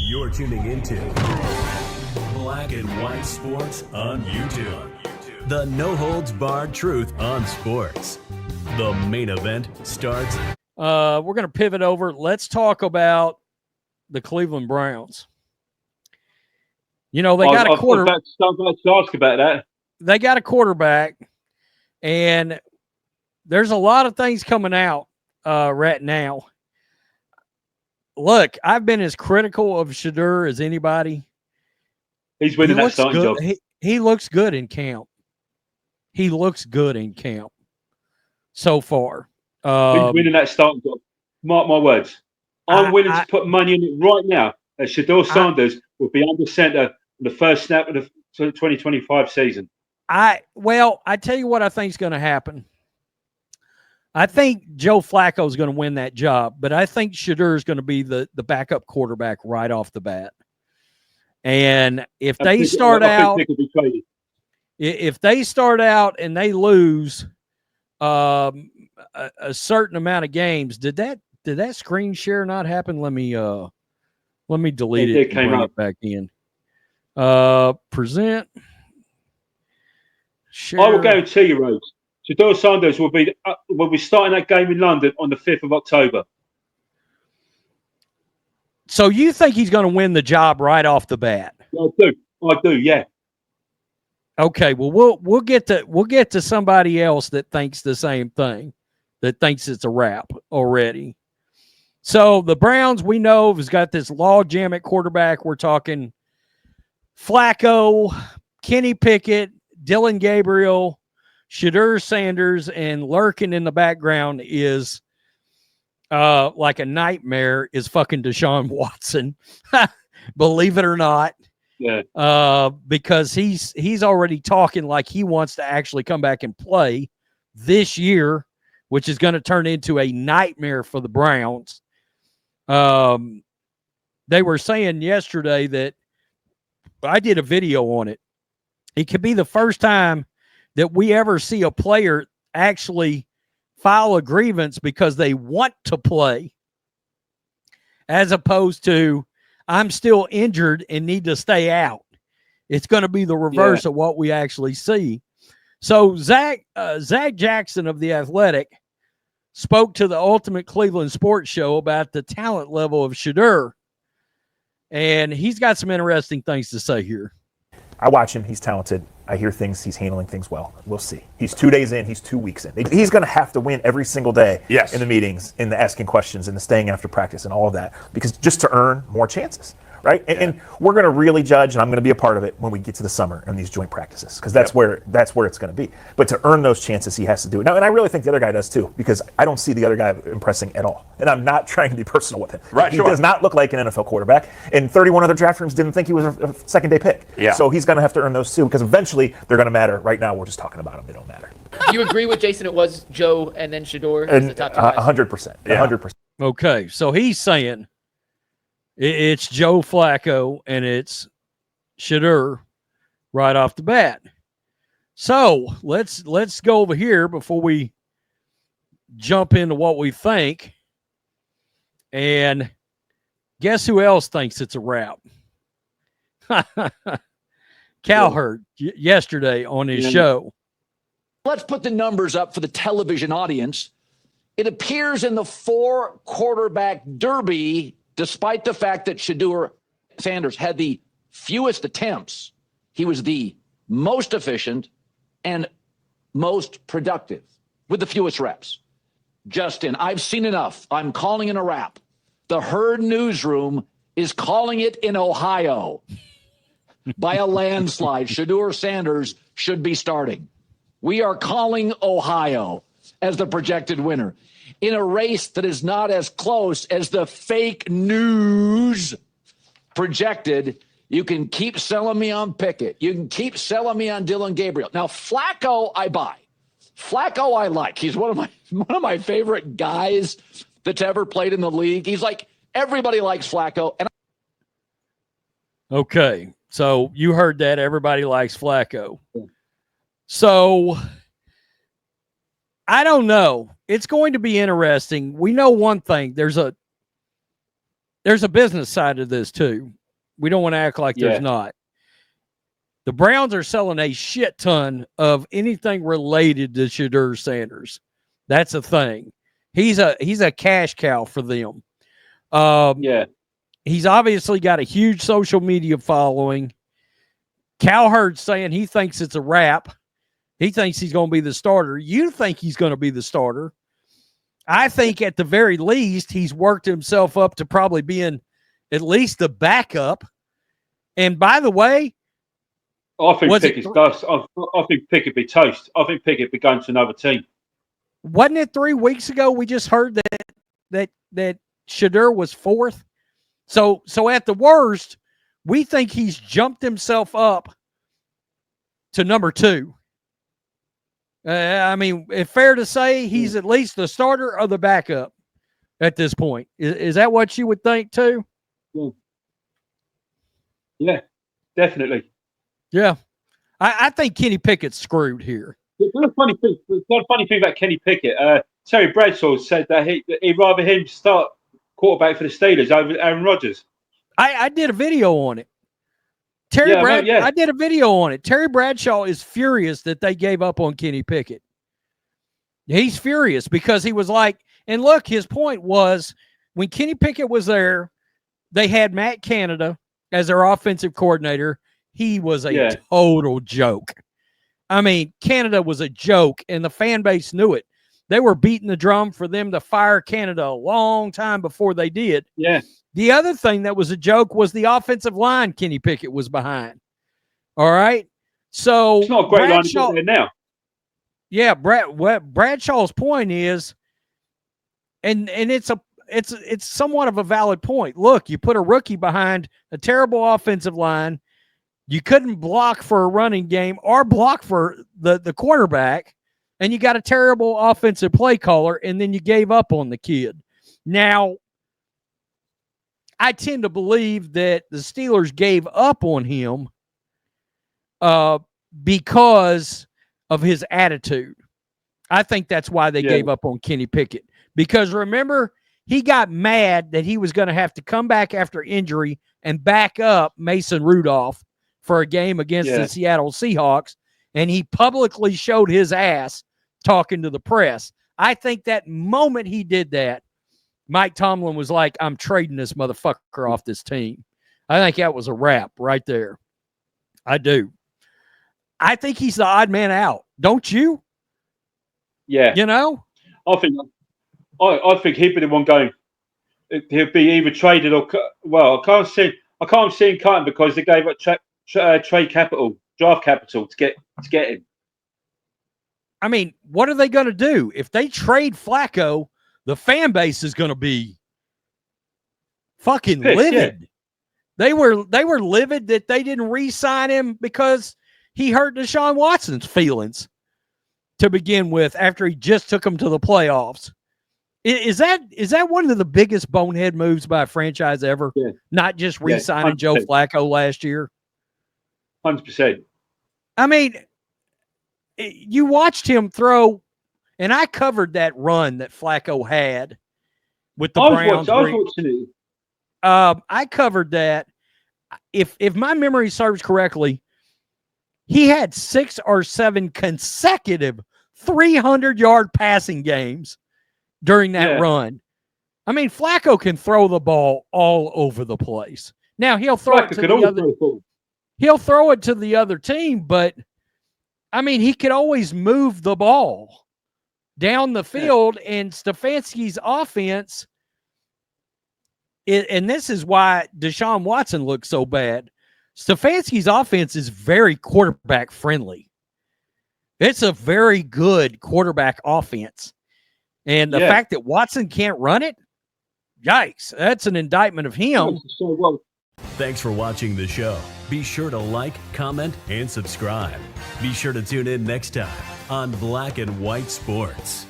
You're tuning into Black and White Sports on YouTube. The no-holds-barred truth on sports. The main event starts. We're going to pivot over. Let's talk about the Cleveland Browns. You know, they got a quarterback. To ask about that. They got a quarterback, and there's a lot of things coming out right now. Look, I've been as critical of Shedeur as anybody. He's winning that starting job. He looks good in camp. He looks good in camp so far. He's winning that starting job. Mark my words. I'm willing to put money on it right now that Shedeur Sanders will be under center the first snap of the 2025 season. I tell you what I think is going to happen. I think Joe Flacco is going to win that job, but I think Shedeur is going to be the backup quarterback right off the bat. And if they start out and they lose a certain amount of games, did that screen share not happen? Let me delete it and bring it back in. Present. Share. I will guarantee you, Rose, Shedeur Sanders will be starting that game in London on the 5th of October. So you think he's going to win the job right off the bat? I do, yeah. Okay, well we'll get to somebody else that thinks the same thing, that thinks it's a wrap already. So the Browns, we know, has got this logjam at quarterback. We're talking Flacco, Kenny Pickett, Dillon Gabriel, Shedeur Sanders, and lurking in the background is like a nightmare is fucking Deshaun Watson. Believe it or not. Yeah. Because he's already talking like he wants to actually come back and play this year, which is going to turn into a nightmare for the Browns. They were saying yesterday that I did a video on it. It could be the first time that we ever see a player actually file a grievance because they want to play, as opposed to I'm still injured and need to stay out. It's going to be the reverse of what we actually see. So Zach Jackson of The Athletic spoke to the Ultimate Cleveland Sports Show about the talent level of Shedeur, and he's got some interesting things to say here. I watch him. He's talented. I hear things. He's handling things well. We'll see. He's 2 days in. He's 2 weeks in. He's going to have to win every single day in the meetings, in the asking questions, in the staying after practice and all of that, because just to earn more chances, right? And we're going to really judge, and I'm going to be a part of it when we get to the summer and these joint practices, because that's where it's going to be. But to earn those chances, he has to do it. Now, and I really think the other guy does too, because I don't see the other guy impressing at all. And I'm not trying to be personal with him. Right, he does not look like an NFL quarterback. And 31 other draft rooms didn't think he was a second-day pick. Yeah. So he's going to have to earn those too, because eventually they're going to matter. Right now, we're just talking about them. They don't matter. Do you agree with Jason? It was Joe and then Shedeur as the top two guys? 100%. 100%. Okay, so he's saying it's Joe Flacco and it's Shedeur right off the bat. So let's go over here before we jump into what we think. And guess who else thinks it's a wrap? Cowherd yesterday on his show. Let's put the numbers up for the television audience. It appears in the 4-quarterback derby, despite the fact that Shedeur Sanders had the fewest attempts, he was the most efficient and most productive with the fewest reps. Justin, I've seen enough. I'm calling it a wrap. The Herd newsroom is calling it in Ohio by a landslide. Shedeur Sanders should be starting. We are calling Ohio as the projected winner in a race that is not as close as the fake news projected. You can keep selling me on Pickett. You can keep selling me on Dillon Gabriel. Now, Flacco, I buy. Flacco, I like. He's one of my favorite guys that's ever played in the league. He's like, everybody likes Flacco. Okay, so you heard that. Everybody likes Flacco. So I don't know. It's going to be interesting. We know one thing. There's a there's a business side to this too. We don't want to act like there's not. The Browns are selling a shit ton of anything related to Shedeur Sanders. That's a thing. He's a cash cow for them. He's obviously got a huge social media following. Cowherd's saying he thinks it's a wrap. He thinks he's going to be the starter. You think he's going to be the starter. I think at the very least, he's worked himself up to probably being at least the backup. And by the way, I think Pickett's dust. I think Pickett be toast. I think Pickett be going to another team. Wasn't it 3 weeks ago we just heard that Shedeur was fourth? So at the worst, we think he's jumped himself up to number 2. I mean, it's fair to say he's at least the starter or the backup at this point. Is that what you would think too? Yeah, definitely. Yeah. I think Kenny Pickett's screwed here. The funny thing about Kenny Pickett, Terry Bradshaw said that he'd rather him start quarterback for the Steelers over Aaron Rodgers. I did a video on it. I did a video on it. Terry Bradshaw is furious that they gave up on Kenny Pickett. He's furious because he was like, and look, his point was when Kenny Pickett was there, they had Matt Canada as their offensive coordinator. He was a total joke. I mean, Canada was a joke, and the fan base knew it. They were beating the drum for them to fire Canada a long time before they did. Yeah. The other thing that was a joke was the offensive line Kenny Pickett was behind. All right? So it's not a great Bradshaw, line there now. Yeah, Bradshaw's point is, and it's somewhat of a valid point. Look, you put a rookie behind a terrible offensive line. You couldn't block for a running game or block for the quarterback, and you got a terrible offensive play caller, and then you gave up on the kid. Now, I tend to believe that the Steelers gave up on him because of his attitude. I think that's why they gave up on Kenny Pickett. Because remember, he got mad that he was going to have to come back after injury and back up Mason Rudolph for a game against the Seattle Seahawks, and he publicly showed his ass talking to the press. I think that moment he did that, Mike Tomlin was like, I'm trading this motherfucker off this team. I think that was a wrap right there. I do. I think he's the odd man out. Don't you? Yeah. You know? I think he'd be the one going. He'll be either traded or I can't see him cutting because they gave up trade capital, draft capital to get him. I mean, what are they going to do if they trade Flacco? The fan base is going to be fucking livid. Yeah. They were livid that they didn't re-sign him because he hurt Deshaun Watson's feelings to begin with after he just took him to the playoffs. Is that one of the biggest bonehead moves by a franchise ever? Yeah. Not just re-signing Joe Flacco last year? 100%. I mean, you watched him throw, and I covered that run that Flacco had with the Browns. I covered that. If my memory serves correctly, he had 6 or 7 consecutive 300-yard passing games during that run. I mean, Flacco can throw the ball all over the place. Now he'll throw it to the other. He'll throw it to the other team, but I mean, he could always move the ball down the field, and Stefanski's offense. And this is why Deshaun Watson looks so bad. Stefanski's offense is very quarterback friendly. It's a very good quarterback offense. And the fact that Watson can't run it, yikes, that's an indictment of him. Thanks for watching the show. Be sure to like, comment, and subscribe. Be sure to tune in next time on Black and White Sports.